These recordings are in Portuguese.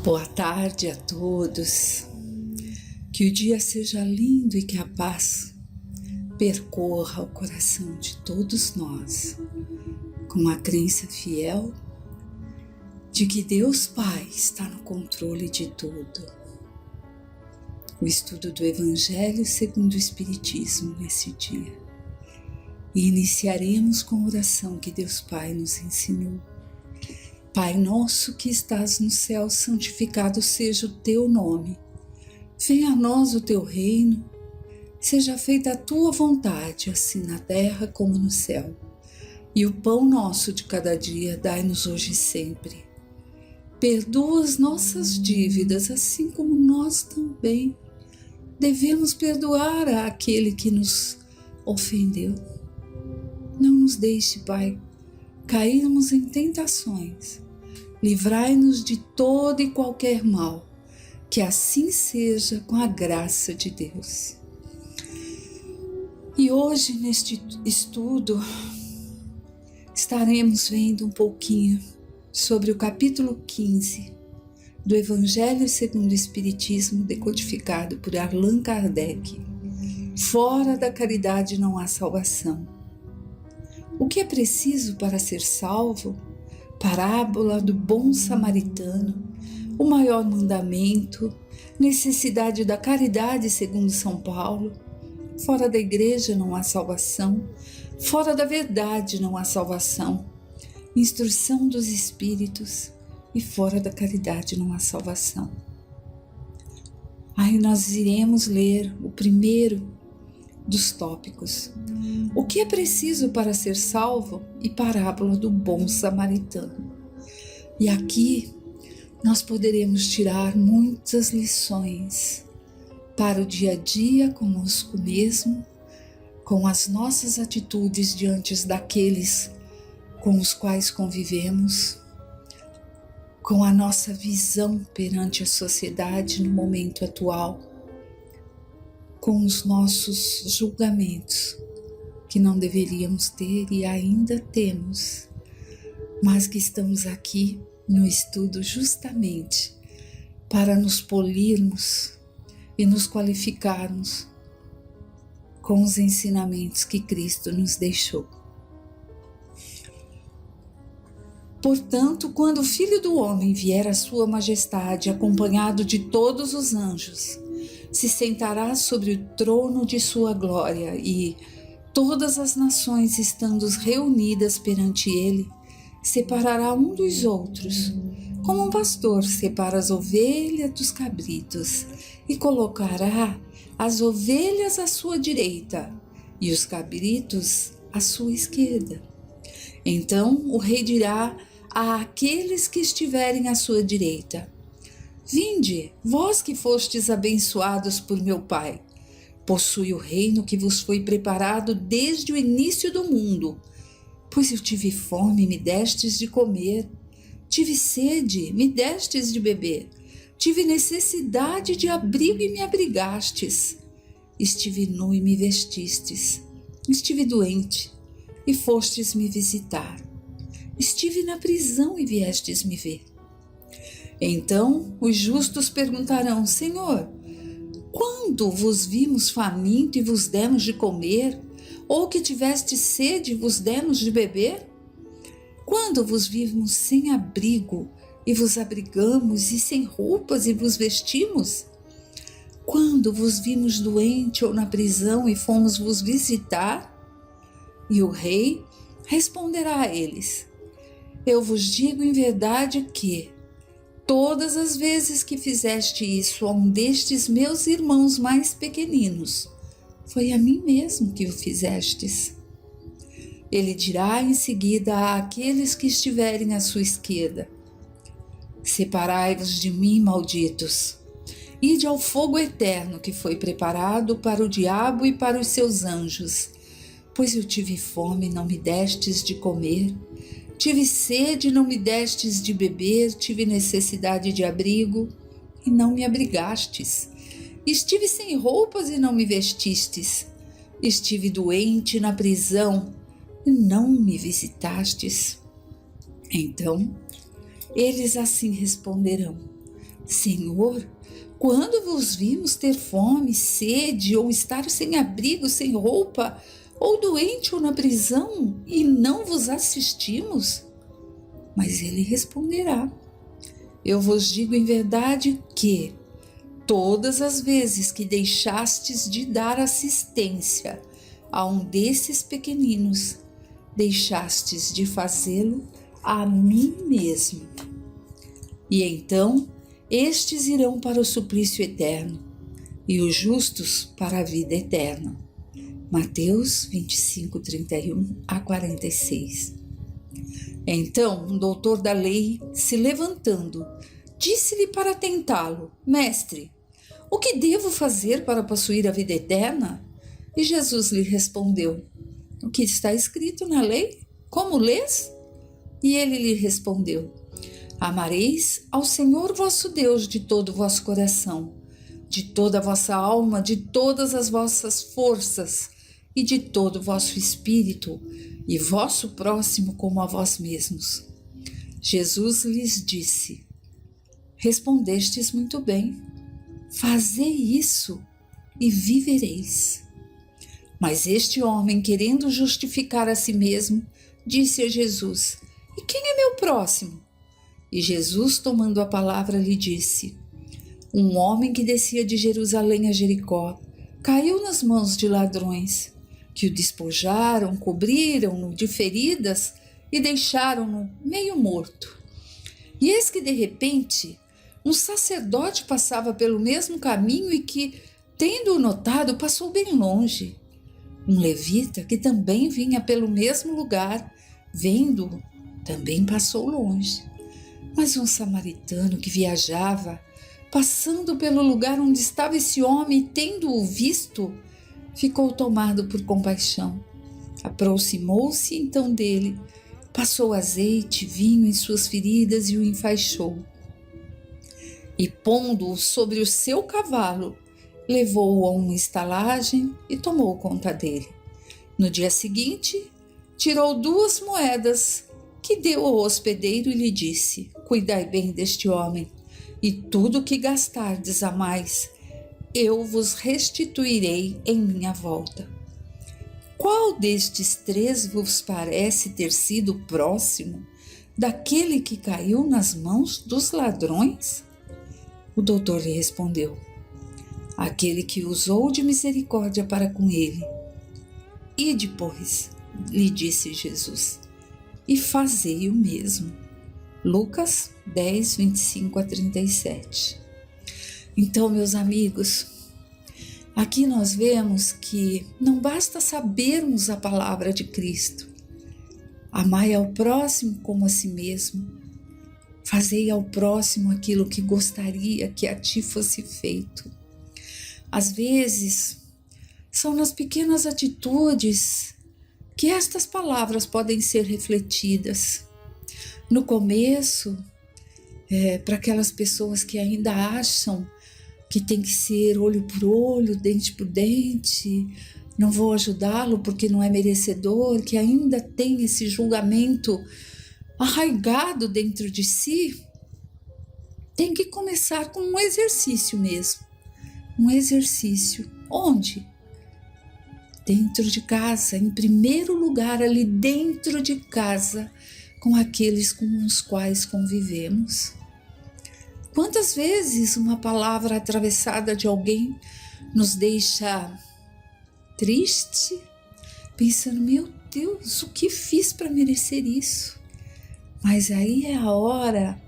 Boa tarde a todos, que o dia seja lindo e que a paz percorra o coração de todos nós, com a crença fiel de que Deus Pai está no controle de tudo. O estudo do Evangelho segundo o Espiritismo nesse dia. E iniciaremos com a oração que Deus Pai nos ensinou. Pai nosso que estás no céu, santificado seja o teu nome. Venha a nós o teu reino, seja feita a tua vontade, assim na terra como no céu. E o pão nosso de cada dia dai-nos hoje e sempre. Perdoa as nossas dívidas, assim como nós também devemos perdoar àquele que nos ofendeu. Não nos deixe, Pai, cairmos em tentações. Livrai-nos de todo e qualquer mal, que assim seja com a graça de Deus. E hoje, neste estudo, estaremos vendo um pouquinho sobre o capítulo 15 do Evangelho segundo o Espiritismo, decodificado por Allan Kardec. Fora da caridade não há salvação. O que é preciso para ser salvo? Parábola do bom samaritano, o maior mandamento, necessidade da caridade segundo São Paulo. Fora da igreja não há salvação, fora da verdade não há salvação. Instrução dos espíritos, e fora da caridade não há salvação. Aí nós iremos ler o primeiro dos tópicos. O que é preciso para ser salvo? E parábola do bom samaritano. E aqui nós poderemos tirar muitas lições para o dia a dia conosco mesmo, com as nossas atitudes diante daqueles com os quais convivemos, com a nossa visão perante a sociedade no momento atual, com os nossos julgamentos que não deveríamos ter e ainda temos, mas que estamos aqui no estudo justamente para nos polirmos e nos qualificarmos com os ensinamentos que Cristo nos deixou. Portanto, quando o Filho do Homem vier à sua majestade, acompanhado de todos os anjos, se sentará sobre o trono de sua glória e, todas as nações estando reunidas perante ele, separará um dos outros, como um pastor separa as ovelhas dos cabritos, e colocará as ovelhas à sua direita e os cabritos à sua esquerda. Então o rei dirá àqueles que estiverem à sua direita: Vinde, vós que fostes abençoados por meu Pai, possui o reino que vos foi preparado desde o início do mundo. Pois eu tive fome, me destes de comer, tive sede, me destes de beber, tive necessidade de abrigo e me abrigastes, estive nu e me vestistes, estive doente e fostes me visitar, estive na prisão e viestes me ver. Então os justos perguntarão: Senhor, quando vos vimos faminto e vos demos de comer, ou que tiveste sede e vos demos de beber? Quando vos vimos sem abrigo e vos abrigamos, e sem roupas e vos vestimos? Quando vos vimos doente ou na prisão e fomos vos visitar? E o rei responderá a eles: Eu vos digo em verdade que todas as vezes que fizeste isso a um destes meus irmãos mais pequeninos, foi a mim mesmo que o fizestes. Ele dirá em seguida àqueles que estiverem à sua esquerda: Separai-vos de mim, malditos, ide ao fogo eterno que foi preparado para o diabo e para os seus anjos. Pois eu tive fome e não me destes de comer, tive sede e não me destes de beber, tive necessidade de abrigo e não me abrigastes. Estive sem roupas e não me vestistes. Estive doente na prisão e não me visitastes. Então eles assim responderão: Senhor, quando vos vimos ter fome, sede, ou estar sem abrigo, sem roupa, ou doente ou na prisão, e não vos assistimos? Mas ele responderá: eu vos digo em verdade que todas as vezes que deixastes de dar assistência a um desses pequeninos, deixastes de fazê-lo a mim mesmo. E então estes irão para o suplício eterno, e os justos para a vida eterna. Mateus 25, 31 a 46. Então um doutor da lei, se levantando, disse-lhe para tentá-lo: Mestre, o que devo fazer para possuir a vida eterna? E Jesus lhe respondeu: o que está escrito na lei? Como lês? E ele lhe respondeu: amareis ao Senhor vosso Deus de todo o vosso coração, de toda a vossa alma, de todas as vossas forças e de todo o vosso espírito, e vosso próximo como a vós mesmos. Jesus lhes disse: respondestes muito bem, fazei isso e vivereis. Mas este homem, querendo justificar a si mesmo, disse a Jesus: e quem é meu próximo? E Jesus, tomando a palavra, lhe disse: um homem que descia de Jerusalém a Jericó caiu nas mãos de ladrões, que o despojaram, cobriram-no de feridas e deixaram-no meio morto. E eis que de repente um sacerdote passava pelo mesmo caminho e que, tendo-o notado, passou bem longe. Um levita que também vinha pelo mesmo lugar, vendo-o, também passou longe. Mas um samaritano que viajava, passando pelo lugar onde estava esse homem, tendo-o visto, ficou tomado por compaixão. Aproximou-se então dele, passou azeite, vinho em suas feridas e o enfaixou. E pondo-o sobre o seu cavalo, levou-o a uma estalagem e tomou conta dele. No dia seguinte, tirou 2 moedas que deu ao hospedeiro e lhe disse: cuidai bem deste homem, e tudo que gastardes a mais, eu vos restituirei em minha volta. Qual destes 3 vos parece ter sido próximo daquele que caiu nas mãos dos ladrões? O doutor lhe respondeu: aquele que usou de misericórdia para com ele. Ide, pois, lhe disse Jesus, e fazei o mesmo. Lucas 10, 25 a 37. Então, meus amigos, aqui nós vemos que não basta sabermos a palavra de Cristo. Amai ao próximo como a si mesmo. Fazei ao próximo aquilo que gostaria que a ti fosse feito. Às vezes, são nas pequenas atitudes que estas palavras podem ser refletidas. No começo, para aquelas pessoas que ainda acham que tem que ser olho por olho, dente por dente, não vou ajudá-lo porque não é merecedor, que ainda tem esse julgamento arraigado dentro de si, tem que começar com um exercício mesmo. Um exercício. Onde? Dentro de casa, em primeiro lugar, ali dentro de casa, com aqueles com os quais convivemos. Quantas vezes uma palavra atravessada de alguém nos deixa triste, pensando: meu Deus, o que fiz para merecer isso? Mas aí é a hora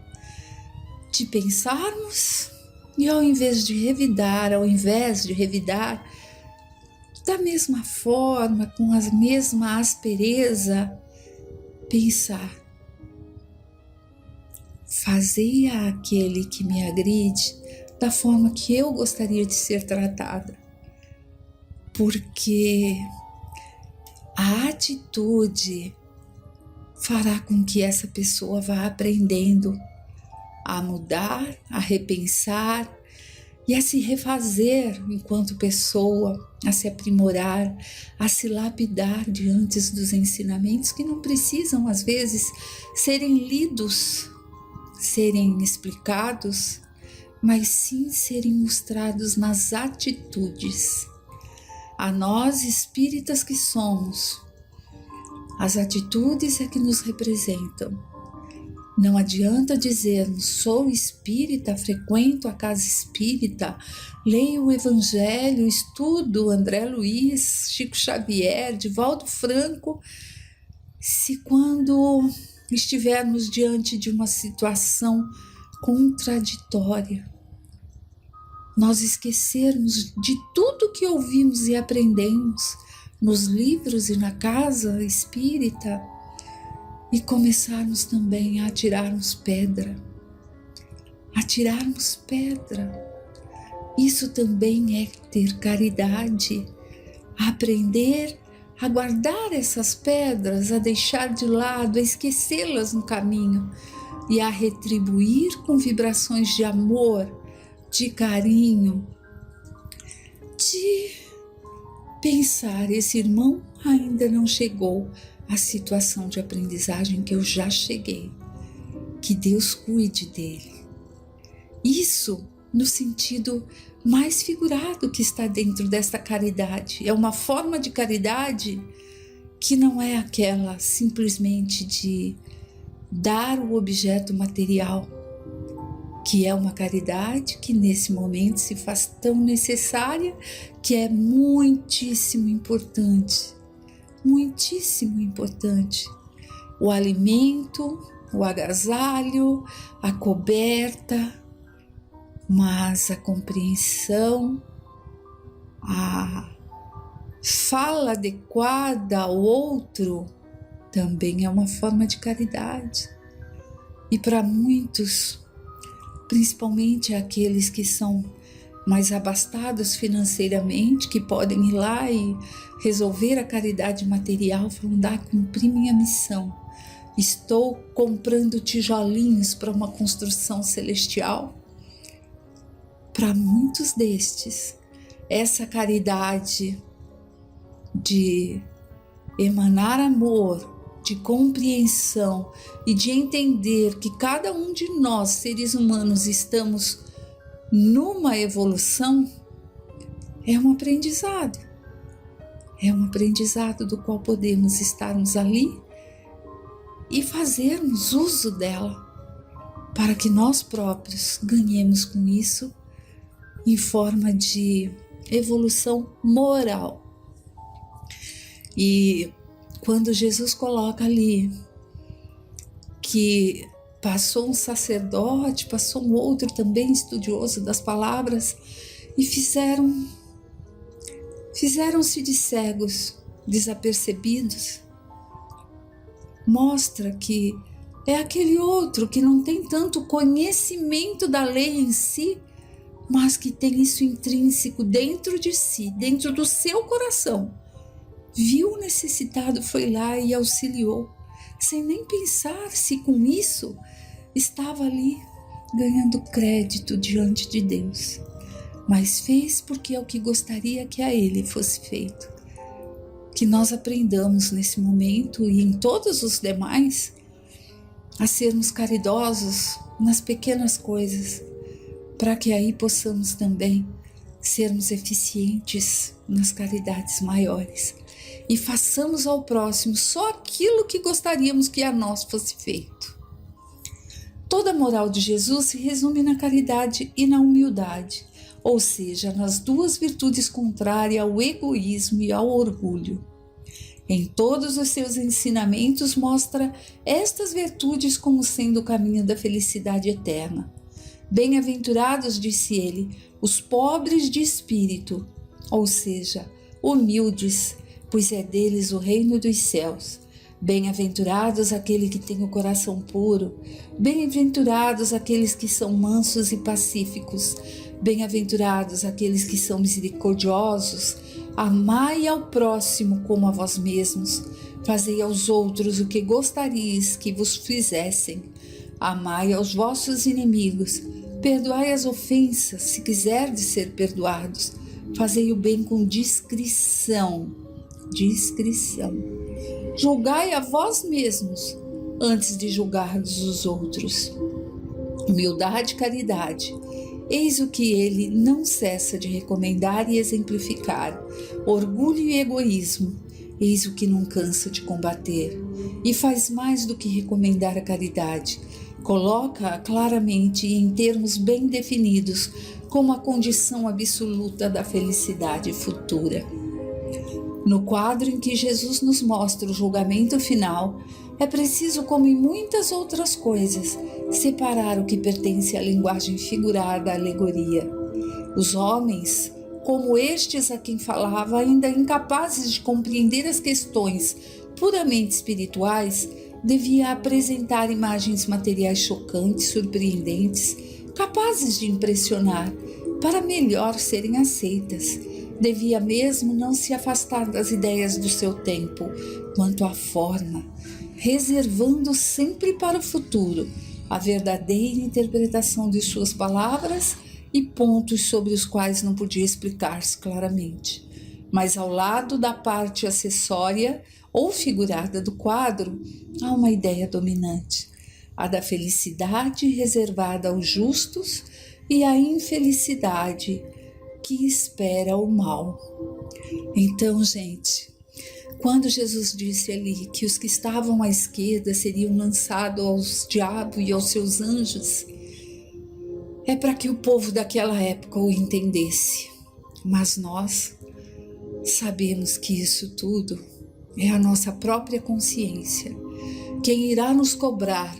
de pensarmos e ao invés de revidar, da mesma forma, com a mesma aspereza, pensar: fazei àquele que me agride da forma que eu gostaria de ser tratada. Porque a atitude fará com que essa pessoa vá aprendendo a mudar, a repensar e a se refazer enquanto pessoa, a se aprimorar, a se lapidar diante dos ensinamentos que não precisam, às vezes, serem lidos, serem explicados, mas sim serem mostrados nas atitudes. A nós, espíritas que somos, as atitudes é que nos representam. Não adianta dizermos, sou espírita, frequento a casa espírita, leio o Evangelho, estudo André Luiz, Chico Xavier, Divaldo Franco, se quando estivermos diante de uma situação contraditória, nós esquecermos de tudo que ouvimos e aprendemos nos livros e na casa espírita, e começarmos também a atirarmos pedra. Atirarmos pedra. Isso também é ter caridade. Aprender a guardar essas pedras, a deixar de lado, a esquecê-las no caminho e a retribuir com vibrações de amor, de carinho, de pensar, esse irmão ainda não chegou a situação de aprendizagem que eu já cheguei, que Deus cuide dele. Isso no sentido mais figurado que está dentro desta caridade. É uma forma de caridade que não é aquela simplesmente de dar o objeto material, que é uma caridade que nesse momento se faz tão necessária, que é muitíssimo importante. Muitíssimo importante. O alimento, o agasalho, a coberta, mas a compreensão, a fala adequada ao outro também é uma forma de caridade. E para muitos, principalmente aqueles que são mais abastados financeiramente, que podem ir lá e resolver a caridade material, falando, cumpri minha missão, estou comprando tijolinhos para uma construção celestial. Para muitos destes, essa caridade de emanar amor, de compreensão e de entender que cada um de nós, seres humanos, estamos numa evolução, é um aprendizado. É um aprendizado do qual podemos estarmos ali e fazermos uso dela para que nós próprios ganhemos com isso em forma de evolução moral. E quando Jesus coloca ali que passou um sacerdote, passou um outro também estudioso das palavras e fizeram-se de cegos, desapercebidos, mostra que é aquele outro que não tem tanto conhecimento da lei em si, mas que tem isso intrínseco dentro de si, dentro do seu coração. Viu o necessitado, foi lá e auxiliou, sem nem pensar se com isso estava ali ganhando crédito diante de Deus, mas fez porque é o que gostaria que a ele fosse feito. Que nós aprendamos nesse momento e em todos os demais a sermos caridosos nas pequenas coisas, para que aí possamos também sermos eficientes nas caridades maiores e façamos ao próximo só aquilo que gostaríamos que a nós fosse feito. Toda a moral de Jesus se resume na caridade e na humildade, ou seja, nas duas virtudes contrárias ao egoísmo e ao orgulho. Em todos os seus ensinamentos mostra estas virtudes como sendo o caminho da felicidade eterna. Bem-aventurados, disse ele, os pobres de espírito, ou seja, humildes, pois é deles o reino dos céus. Bem-aventurados aqueles que têm o coração puro, bem-aventurados aqueles que são mansos e pacíficos, bem-aventurados aqueles que são misericordiosos. Amai ao próximo como a vós mesmos, fazei aos outros o que gostaríeis que vos fizessem. Amai aos vossos inimigos, perdoai as ofensas, se quiserdes ser perdoados, fazei o bem com discrição. Julgai a vós mesmos, antes de julgardes os outros. Humildade e caridade Eis o que ele não cessa de recomendar e exemplificar: orgulho e egoísmo. Eis o que não cansa de combater. E faz mais do que recomendar a caridade. Coloca-a claramente e em termos bem definidos como a condição absoluta da felicidade futura. No quadro em que Jesus nos mostra o julgamento final, é preciso, como em muitas outras coisas, separar o que pertence à linguagem figurada, à alegoria. Os homens, como estes a quem falava, ainda incapazes de compreender as questões puramente espirituais, devia apresentar imagens materiais chocantes, surpreendentes, capazes de impressionar, para melhor serem aceitas. Devia mesmo não se afastar das ideias do seu tempo, quanto à forma, reservando sempre para o futuro a verdadeira interpretação de suas palavras e pontos sobre os quais não podia explicar-se claramente. Mas ao lado da parte acessória ou figurada do quadro, há uma ideia dominante, a da felicidade reservada aos justos e a infelicidade que espera o mal. Então, gente, quando Jesus disse ali que os que estavam à esquerda seriam lançados aos diabos e aos seus anjos, é para que o povo daquela época o entendesse. Mas nós sabemos que isso tudo é a nossa própria consciência, quem irá nos cobrar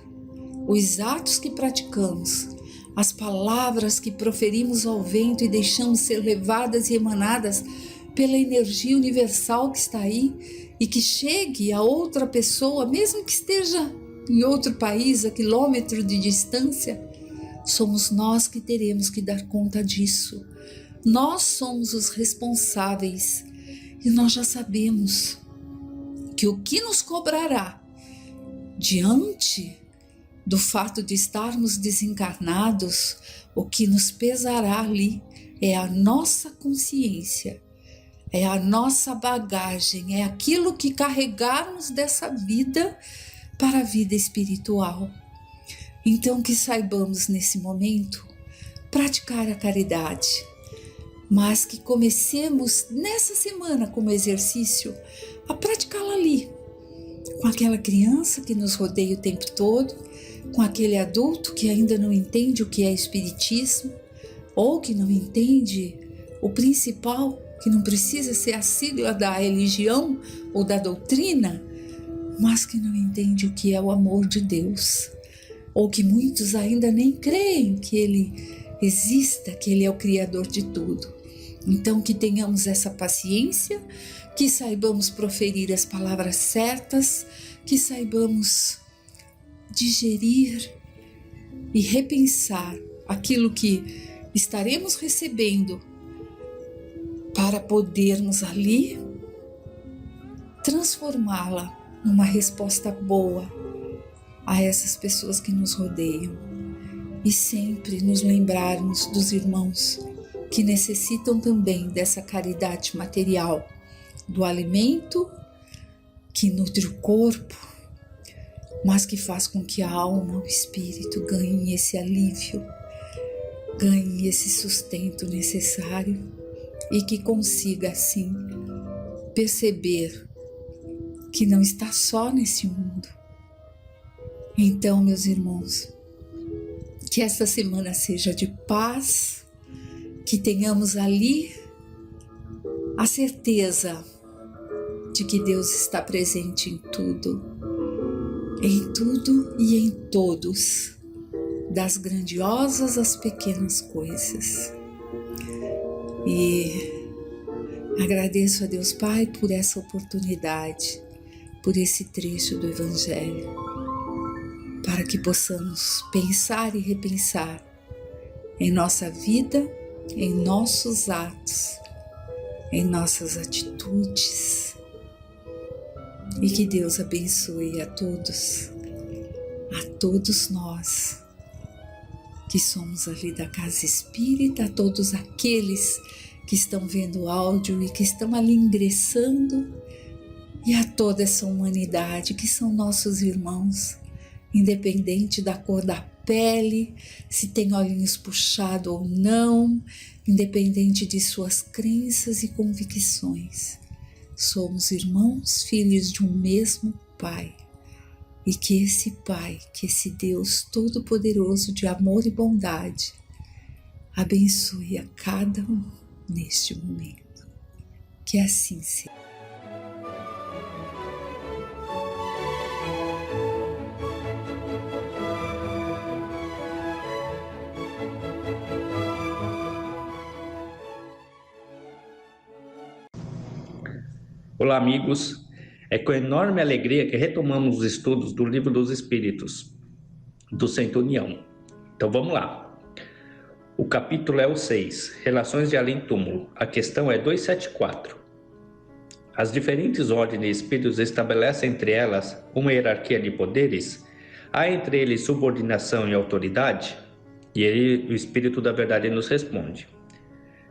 os atos que praticamos, as palavras que proferimos ao vento e deixamos ser levadas e emanadas pela energia universal que está aí e que chegue a outra pessoa, mesmo que esteja em outro país, a quilômetro de distância. Somos nós que teremos que dar conta disso. Nós somos os responsáveis e nós já sabemos que o que nos cobrará diante do fato de estarmos desencarnados, o que nos pesará ali é a nossa consciência, é a nossa bagagem, é aquilo que carregarmos dessa vida para a vida espiritual. Então que saibamos nesse momento praticar a caridade, mas que comecemos nessa semana como exercício a praticá-la ali, com aquela criança que nos rodeia o tempo todo, com aquele adulto que ainda não entende o que é espiritismo, ou que não entende o principal, que não precisa ser a sigla da religião ou da doutrina, mas que não entende o que é o amor de Deus, ou que muitos ainda nem creem que Ele exista, que Ele é o Criador de tudo. Então que tenhamos essa paciência, que saibamos proferir as palavras certas, que saibamos digerir e repensar aquilo que estaremos recebendo para podermos ali transformá-la numa resposta boa a essas pessoas que nos rodeiam e sempre nos lembrarmos dos irmãos que necessitam também dessa caridade material, do alimento que nutre o corpo, mas que faz com que a alma, o espírito ganhem esse alívio, ganhem esse sustento necessário e que consiga assim perceber que não está só nesse mundo. Então, meus irmãos, que esta semana seja de paz, que tenhamos ali a certeza de que Deus está presente em tudo e em todos, das grandiosas às pequenas coisas. E agradeço a Deus Pai por essa oportunidade, por esse trecho do Evangelho, para que possamos pensar e repensar em nossa vida, em nossos atos, em nossas atitudes. E que Deus abençoe a todos nós que somos ali da Casa Espírita, a todos aqueles que estão vendo o áudio e que estão ali ingressando, e a toda essa humanidade que são nossos irmãos, independente da cor da pele, se tem olhinhos puxados ou não, independente de suas crenças e convicções. Somos irmãos, filhos de um mesmo Pai. E que esse Pai, que esse Deus Todo-Poderoso de amor e bondade, abençoe a cada um neste momento. Que assim seja. Olá, amigos. É com enorme alegria que retomamos os estudos do Livro dos Espíritos, do Centurião. Então vamos lá. O capítulo é o 6, Relações de Além-Túmulo. A questão é 274. As diferentes ordens de espíritos estabelecem entre elas uma hierarquia de poderes? Há entre eles subordinação e autoridade? E aí o Espírito da Verdade nos responde: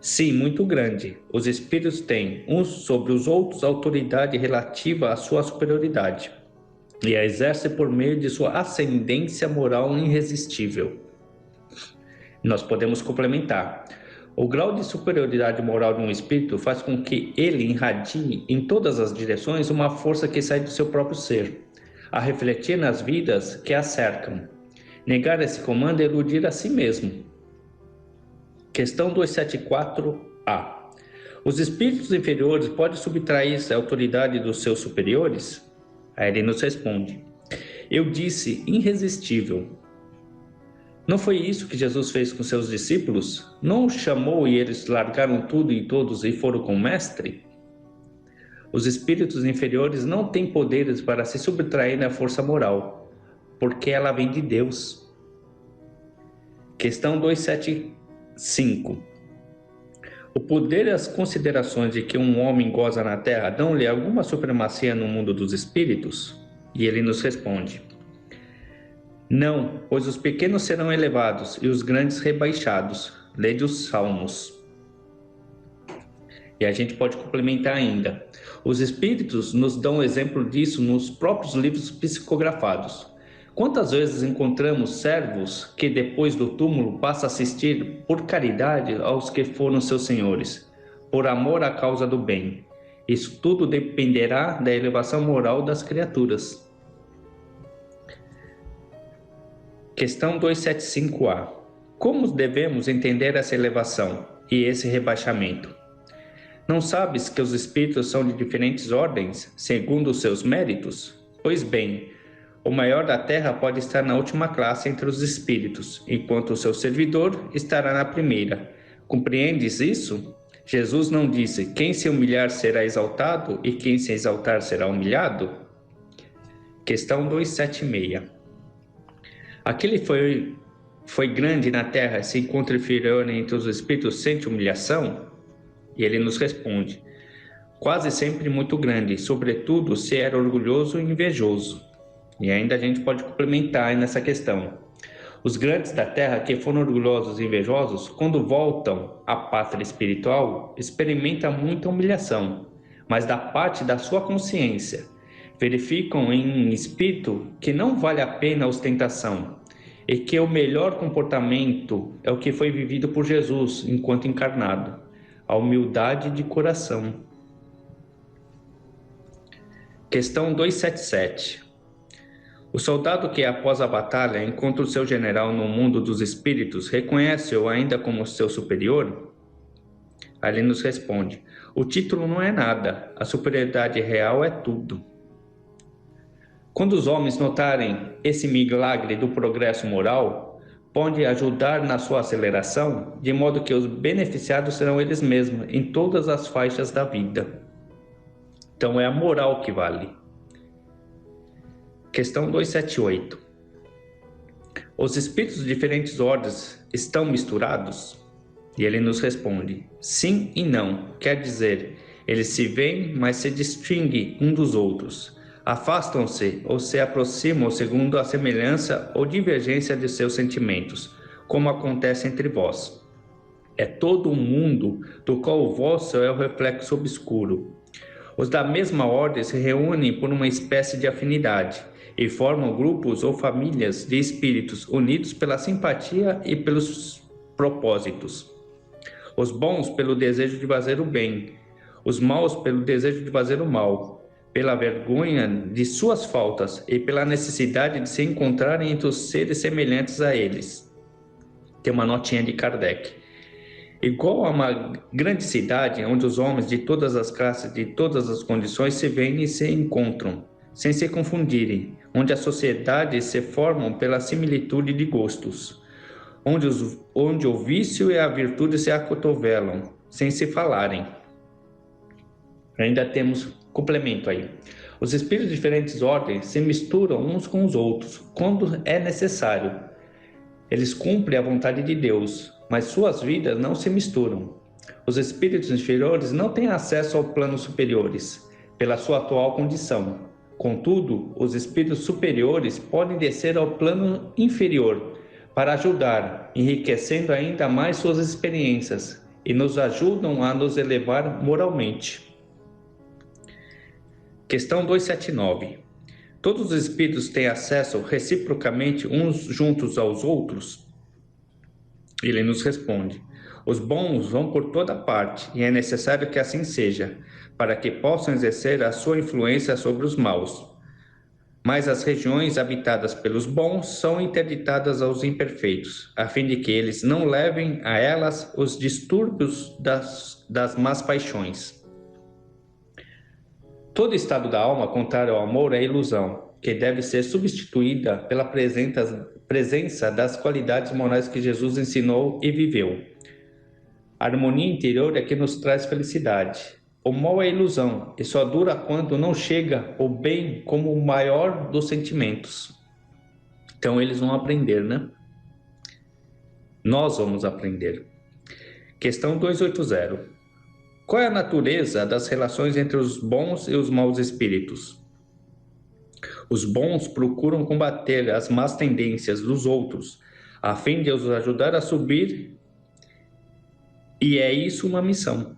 sim, muito grande. Os espíritos têm uns sobre os outros autoridade relativa à sua superioridade e a exercem por meio de sua ascendência moral irresistível. Nós podemos complementar. O grau de superioridade moral de um espírito faz com que ele irradie em todas as direções uma força que sai do seu próprio ser, a refletir nas vidas que a cercam. Negar esse comando é iludir a si mesmo. Questão 274-A. Os espíritos inferiores podem subtrair-se à autoridade dos seus superiores? Aí ele nos responde: eu disse irresistível. Não foi isso que Jesus fez com seus discípulos? Não os chamou e eles largaram tudo e todos e foram com o Mestre? Os espíritos inferiores não têm poderes para se subtrair à força moral, porque ela vem de Deus. Questão 275. O poder e as considerações de que um homem goza na Terra dão-lhe alguma supremacia no mundo dos espíritos? E ele nos responde: não, pois os pequenos serão elevados e os grandes rebaixados. Lede os Salmos. E a gente pode complementar ainda. Os espíritos nos dão exemplo disso nos próprios livros psicografados. Quantas vezes encontramos servos que depois do túmulo passam a assistir por caridade aos que foram seus senhores, por amor à causa do bem? Isso tudo dependerá da elevação moral das criaturas. Questão 275-A. Como devemos entender essa elevação e esse rebaixamento? Não sabes que os espíritos são de diferentes ordens, segundo os seus méritos? Pois bem, o maior da terra pode estar na última classe entre os espíritos, enquanto o seu servidor estará na primeira. Compreendes isso? Jesus não disse: quem se humilhar será exaltado e quem se exaltar será humilhado? Questão 276. Aquele foi grande na terra, se encontra inferior entre os espíritos, sente humilhação? E ele nos responde: quase sempre muito grande, sobretudo se era orgulhoso e invejoso. E ainda a gente pode complementar nessa questão. Os grandes da terra que foram orgulhosos e invejosos, quando voltam à pátria espiritual, experimentam muita humilhação, mas da parte da sua consciência. Verificam em um espírito que não vale a pena a ostentação e que o melhor comportamento é o que foi vivido por Jesus enquanto encarnado, a humildade de coração. Questão 277. O soldado que, após a batalha, encontra o seu general no mundo dos espíritos, reconhece-o ainda como seu superior? Ali nos responde: o título não é nada, a superioridade real é tudo. Quando os homens notarem esse milagre do progresso moral, pode ajudar na sua aceleração, de modo que os beneficiados serão eles mesmos, em todas as faixas da vida. Então é a moral que vale. Questão 278. Os espíritos de diferentes ordens estão misturados? E ele nos responde: sim e não. Quer dizer, eles se veem, mas se distinguem um dos outros. Afastam-se ou se aproximam segundo a semelhança ou divergência de seus sentimentos, como acontece entre vós. É todo um mundo do qual o vosso é o reflexo obscuro. Os da mesma ordem se reúnem por uma espécie de afinidade, e formam grupos ou famílias de espíritos unidos pela simpatia e pelos propósitos. Os bons pelo desejo de fazer o bem, os maus pelo desejo de fazer o mal, pela vergonha de suas faltas e pela necessidade de se encontrarem entre os seres semelhantes a eles. Tem uma notinha de Kardec. Igual a uma grande cidade onde os homens de todas as classes, de todas as condições se veem e se encontram, sem se confundirem, onde as sociedades se formam pela similitude de gostos, onde o vício e a virtude se acotovelam, sem se falarem. Ainda temos complemento aí. Os espíritos de diferentes ordens se misturam uns com os outros, quando é necessário. Eles cumprem a vontade de Deus, mas suas vidas não se misturam. Os espíritos inferiores não têm acesso aos planos superiores, pela sua atual condição. Contudo, os espíritos superiores podem descer ao plano inferior para ajudar, enriquecendo ainda mais suas experiências, e nos ajudam a nos elevar moralmente. Questão 279. Todos os espíritos têm acesso reciprocamente uns juntos aos outros? Ele nos responde: os bons vão por toda parte, e é necessário que assim seja, para que possam exercer a sua influência sobre os maus. Mas as regiões habitadas pelos bons são interditadas aos imperfeitos, a fim de que eles não levem a elas os distúrbios das más paixões. Todo estado da alma contrário ao amor é ilusão, que deve ser substituída pela presença das qualidades morais que Jesus ensinou e viveu. A harmonia interior é que nos traz felicidade. O mal é ilusão e só dura quando não chega o bem como o maior dos sentimentos. Então eles vão aprender, né? Nós vamos aprender. Questão 280. Qual é a natureza das relações entre os bons e os maus espíritos? Os bons procuram combater as más tendências dos outros, a fim de os ajudar a subir, e é isso uma missão.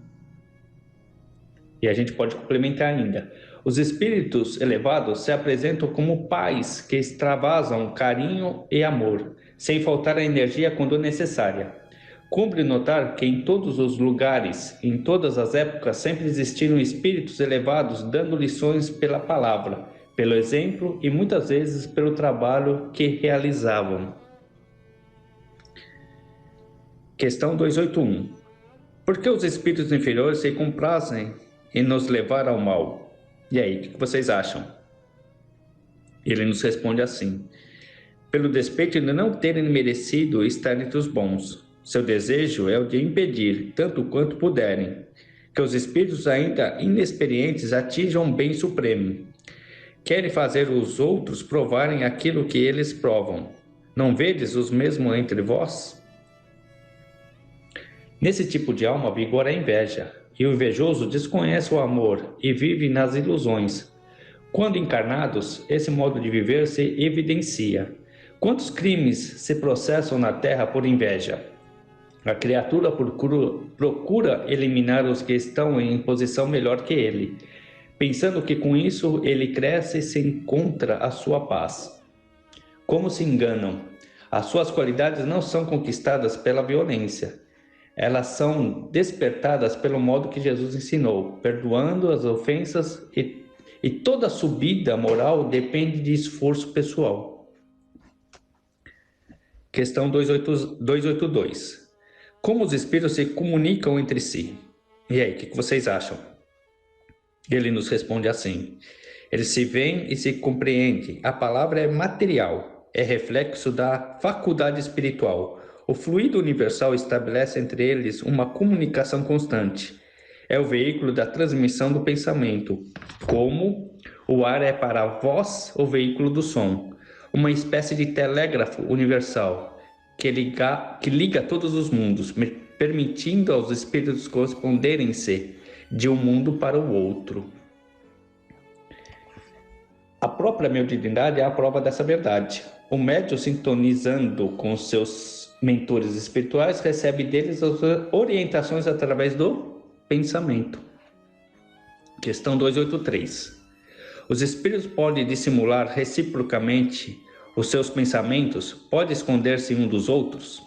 E a gente pode complementar ainda. Os espíritos elevados se apresentam como pais que extravasam carinho e amor, sem faltar a energia quando necessária. Cumpre notar que em todos os lugares, em todas as épocas, sempre existiram espíritos elevados dando lições pela palavra, pelo exemplo e muitas vezes pelo trabalho que realizavam. Questão 281. Por que os espíritos inferiores se comprazem em nos levar ao mal? E aí, o que vocês acham? Ele nos responde assim: pelo despeito de não terem merecido estar entre os bons. Seu desejo é o de impedir, tanto quanto puderem, que os espíritos ainda inexperientes atinjam o bem supremo. Querem fazer os outros provarem aquilo que eles provam. Não vedes os mesmos entre vós? Nesse tipo de alma vigora a inveja, e o invejoso desconhece o amor e vive nas ilusões. Quando encarnados, esse modo de viver se evidencia. Quantos crimes se processam na terra por inveja? A criatura procura eliminar os que estão em posição melhor que ele, pensando que com isso ele cresce e se encontra a sua paz. Como se enganam? As suas qualidades não são conquistadas pela violência. Elas são despertadas pelo modo que Jesus ensinou, perdoando as ofensas, e toda subida moral depende de esforço pessoal. Questão 282. Como os espíritos se comunicam entre si? E aí, o que vocês acham? Ele nos responde assim: eles se veem e se compreendem. A palavra é material, é reflexo da faculdade espiritual. O fluido universal estabelece entre eles uma comunicação constante. É o veículo da transmissão do pensamento, como o ar é para a voz o veículo do som, uma espécie de telégrafo universal que liga todos os mundos, permitindo aos espíritos corresponderem-se de um mundo para o outro. A própria mediunidade é a prova dessa verdade. O médium, sintonizando com seus mentores espirituais, recebe deles as orientações através do pensamento. Questão 283. Os espíritos podem dissimular reciprocamente os seus pensamentos? Pode esconder-se um dos outros?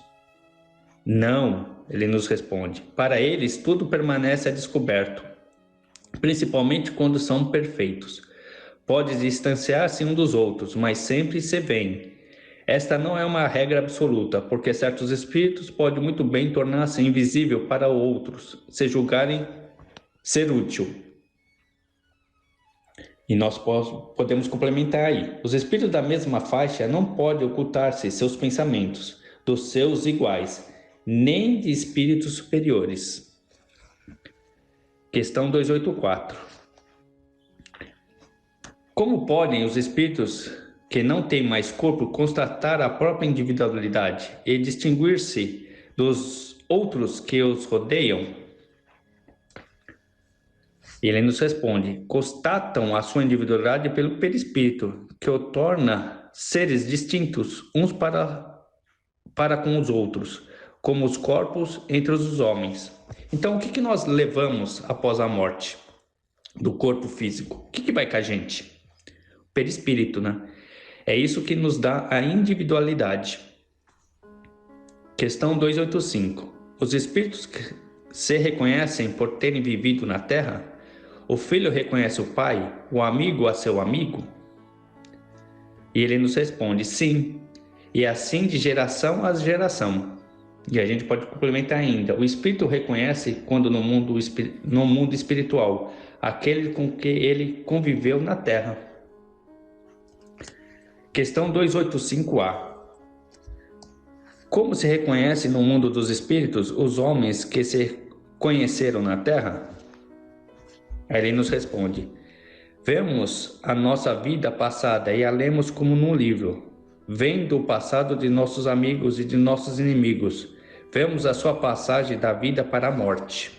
Não, ele nos responde. Para eles, tudo permanece a descoberto, principalmente quando são perfeitos. Pode distanciar-se um dos outros, mas sempre se veem. Esta não é uma regra absoluta, porque certos espíritos podem muito bem tornar-se invisível para outros, se julgarem ser útil. E nós podemos complementar aí. Os espíritos da mesma faixa não podem ocultar-se seus pensamentos dos seus iguais, nem de espíritos superiores. Questão 284. Como podem os espíritos que não têm mais corpo constatar a própria individualidade e distinguir-se dos outros que os rodeiam? E ele nos responde: constatam a sua individualidade pelo perispírito, que o torna seres distintos uns para com os outros, como os corpos entre os homens. Então, o que nós levamos após a morte do corpo físico? O que vai com a gente? O perispírito, né? É isso que nos dá a individualidade. Questão 285. Os espíritos que se reconhecem por terem vivido na Terra? O filho reconhece o pai, o amigo a seu amigo? E ele nos responde: sim, e assim de geração a geração. E a gente pode complementar ainda: o espírito reconhece quando no mundo espiritual aquele com que ele conviveu na Terra. Questão 285A. Como se reconhece no mundo dos espíritos os homens que se conheceram na Terra? Aí ele nos responde: vemos a nossa vida passada e a lemos como num livro. Vendo o passado de nossos amigos e de nossos inimigos, vemos a sua passagem da vida para a morte.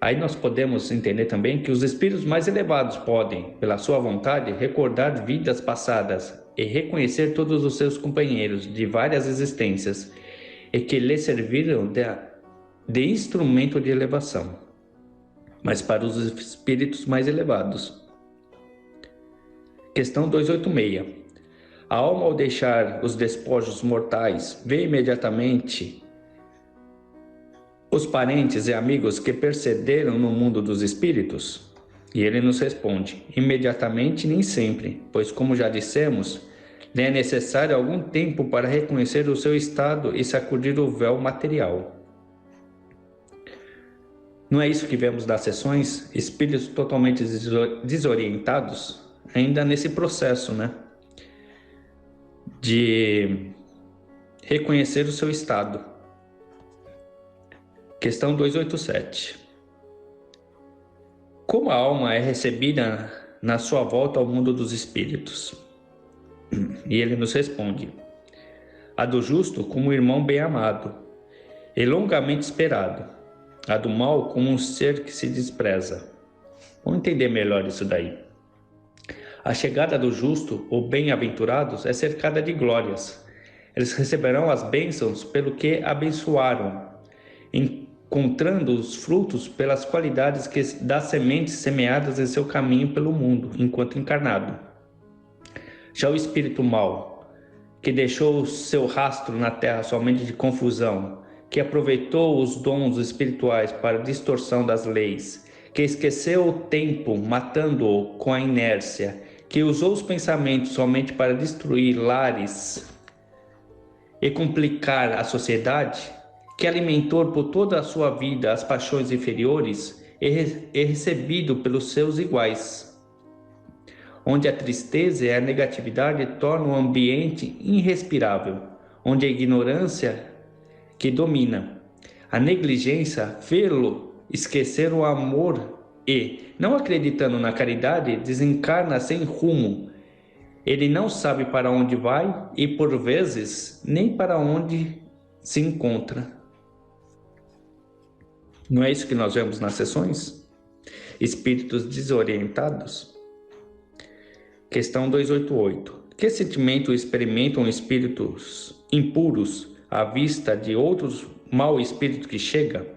Aí nós podemos entender também que os espíritos mais elevados podem, pela sua vontade, recordar vidas passadas e reconhecer todos os seus companheiros de várias existências e que lhes serviram de instrumento de elevação. Mas para os espíritos mais elevados. Questão 286. A alma, ao deixar os despojos mortais, vê imediatamente os parentes e amigos que precederam no mundo dos espíritos? E ele nos responde: imediatamente nem sempre, pois, como já dissemos, lhe é necessário algum tempo para reconhecer o seu estado e sacudir o véu material. Não é isso que vemos nas sessões? Espíritos totalmente desorientados, ainda nesse processo, né? De reconhecer o seu estado. Questão 287. Como a alma é recebida na sua volta ao mundo dos espíritos? E ele nos responde: a do justo como um irmão bem amado e longamente esperado, a do mal como um ser que se despreza. Vamos entender melhor isso daí. A chegada do justo ou bem-aventurados é cercada de glórias. Eles receberão as bênçãos pelo que abençoaram, encontrando os frutos pelas qualidades das sementes semeadas em seu caminho pelo mundo, enquanto encarnado. Já o espírito mau, que deixou o seu rastro na terra somente de confusão, que aproveitou os dons espirituais para a distorção das leis, que esqueceu o tempo matando-o com a inércia, que usou os pensamentos somente para destruir lares e complicar a sociedade, que alimentou por toda a sua vida as paixões inferiores e recebido pelos seus iguais, onde a tristeza e a negatividade tornam o ambiente irrespirável, onde a ignorância que domina, a negligência fê-lo esquecer o amor e, não acreditando na caridade, desencarna sem rumo. Ele não sabe para onde vai e, por vezes, nem para onde se encontra. Não é isso que nós vemos nas sessões? Espíritos desorientados? Questão 288. Que sentimento experimentam espíritos impuros à vista de outros mau espírito que chega?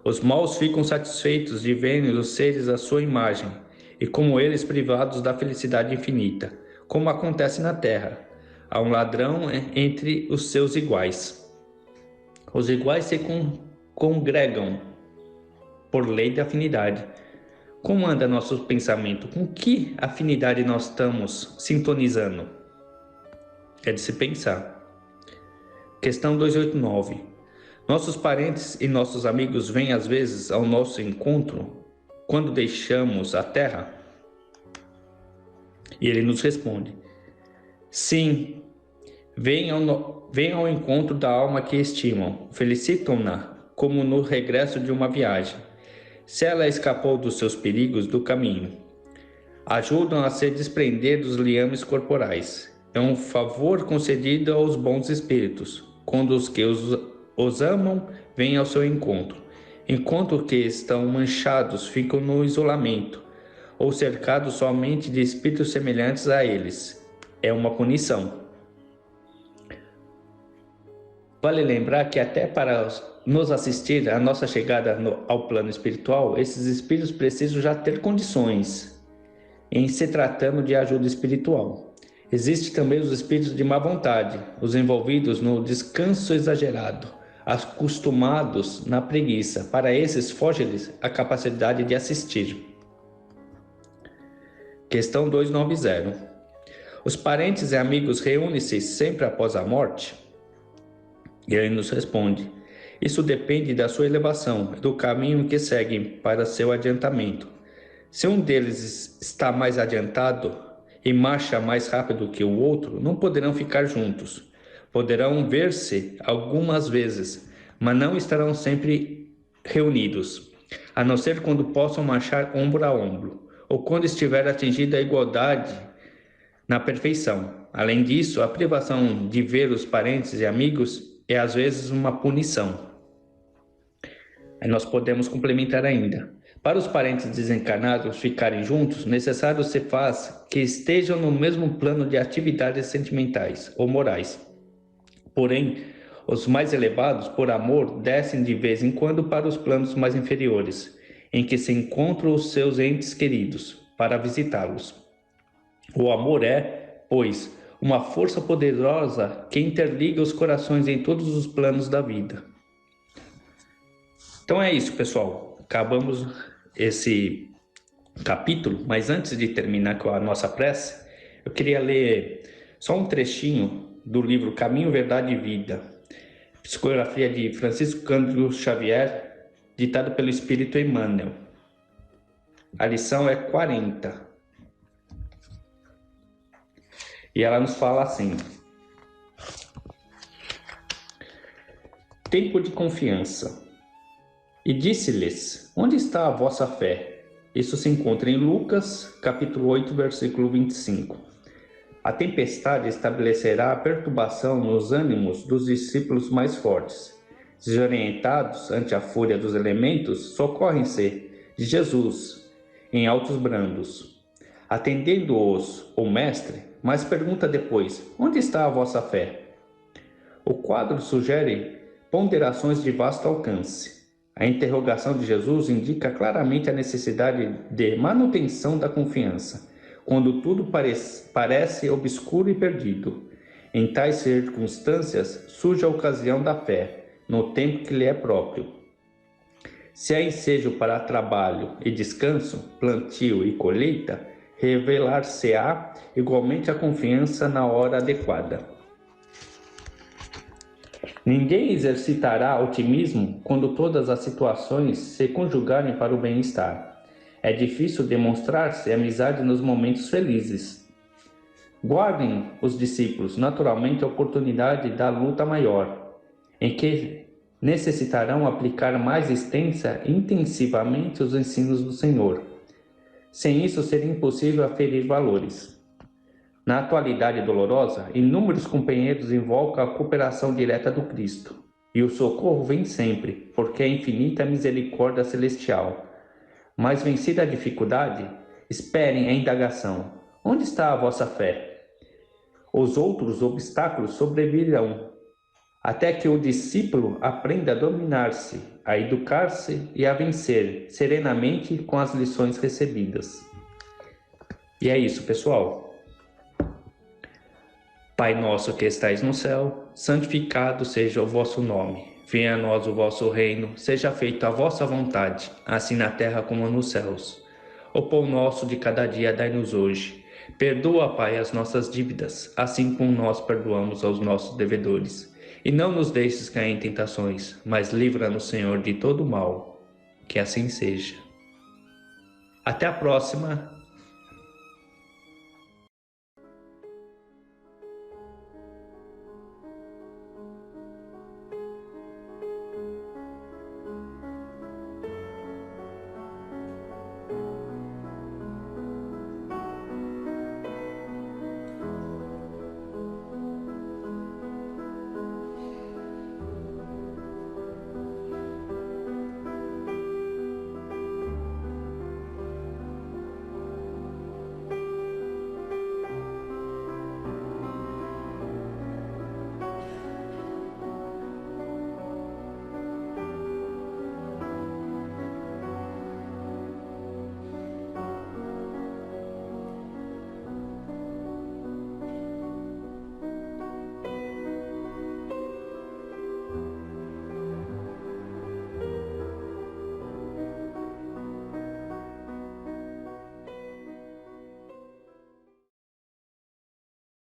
Os maus ficam satisfeitos de verem os seres à sua imagem, e como eles privados da felicidade infinita, como acontece na terra. Há um ladrão entre os seus iguais. Os iguais se congregam por lei de afinidade. Como anda nosso pensamento? Com que afinidade nós estamos sintonizando? É de se pensar. Questão 289. Nossos parentes e nossos amigos vêm às vezes ao nosso encontro quando deixamos a terra? E ele nos responde: sim, vêm ao encontro da alma que estimam, felicitam-na como no regresso de uma viagem. Se ela escapou dos seus perigos do caminho, ajudam a se desprender dos liames corporais. É um favor concedido aos bons espíritos, quando os que os amam vêm ao seu encontro, enquanto que estão manchados ficam no isolamento, ou cercados somente de espíritos semelhantes a eles. É uma punição. Vale lembrar que até para nos assistir à nossa chegada ao plano espiritual, esses espíritos precisam já ter condições em se tratando de ajuda espiritual. Existem também os espíritos de má vontade, os envolvidos no descanso exagerado, acostumados na preguiça. Para esses, foge-lhes a capacidade de assistir. Questão 290. Os parentes e amigos reúnem-se sempre após a morte? E ele nos responde: isso depende da sua elevação e do caminho que seguem para seu adiantamento. Se um deles está mais adiantado e marcha mais rápido que o outro, não poderão ficar juntos. Poderão ver-se algumas vezes, mas não estarão sempre reunidos, a não ser quando possam marchar ombro a ombro, ou quando estiver atingida a igualdade na perfeição. Além disso, a privação de ver os parentes e amigos é às vezes uma punição. Aí nós podemos complementar ainda. Para os parentes desencarnados ficarem juntos, necessário se faz que estejam no mesmo plano de atividades sentimentais ou morais. Porém, os mais elevados, por amor, descem de vez em quando para os planos mais inferiores, em que se encontram os seus entes queridos, para visitá-los. O amor é, pois, uma força poderosa que interliga os corações em todos os planos da vida. Então é isso, pessoal. Acabamos esse capítulo, mas antes de terminar com a nossa prece, eu queria ler só um trechinho do livro Caminho, Verdade e Vida, psicografia de Francisco Cândido Xavier, ditado pelo Espírito Emmanuel. A lição é 40. E ela nos fala assim: tempo de confiança. E disse-lhes: onde está a vossa fé? Isso se encontra em Lucas, capítulo 8, versículo 25. A tempestade estabelecerá a perturbação nos ânimos dos discípulos mais fortes. Desorientados ante a fúria dos elementos, socorrem-se de Jesus em altos brandos. Atendendo-os o mestre, mas pergunta depois: onde está a vossa fé? O quadro sugere ponderações de vasto alcance. A interrogação de Jesus indica claramente a necessidade de manutenção da confiança, quando tudo parece obscuro e perdido. Em tais circunstâncias, surge a ocasião da fé, no tempo que lhe é próprio. Se há ensejo para trabalho e descanso, plantio e colheita, revelar-se-á igualmente a confiança na hora adequada. Ninguém exercitará otimismo quando todas as situações se conjugarem para o bem-estar. É difícil demonstrar-se amizade nos momentos felizes. Guardem os discípulos naturalmente a oportunidade da luta maior, em que necessitarão aplicar mais extensa e intensivamente os ensinos do Senhor. Sem isso seria impossível aferir valores. Na atualidade dolorosa, inúmeros companheiros invocam a cooperação direta do Cristo. E o socorro vem sempre, porque é infinita a misericórdia celestial. Mas vencida a dificuldade, esperem a indagação: onde está a vossa fé? Os outros obstáculos sobrevirão. até que o discípulo aprenda a dominar-se, a educar-se e a vencer serenamente com as lições recebidas. E é isso, pessoal. Pai nosso que estais no céu, santificado seja o vosso nome. Venha a nós o vosso reino, seja feita a vossa vontade, assim na terra como nos céus. O pão nosso de cada dia dai-nos hoje. Perdoa, Pai, as nossas dívidas, assim como nós perdoamos aos nossos devedores. E não nos deixes cair em tentações, mas livra-nos, Senhor, de todo mal. Que assim seja. Até a próxima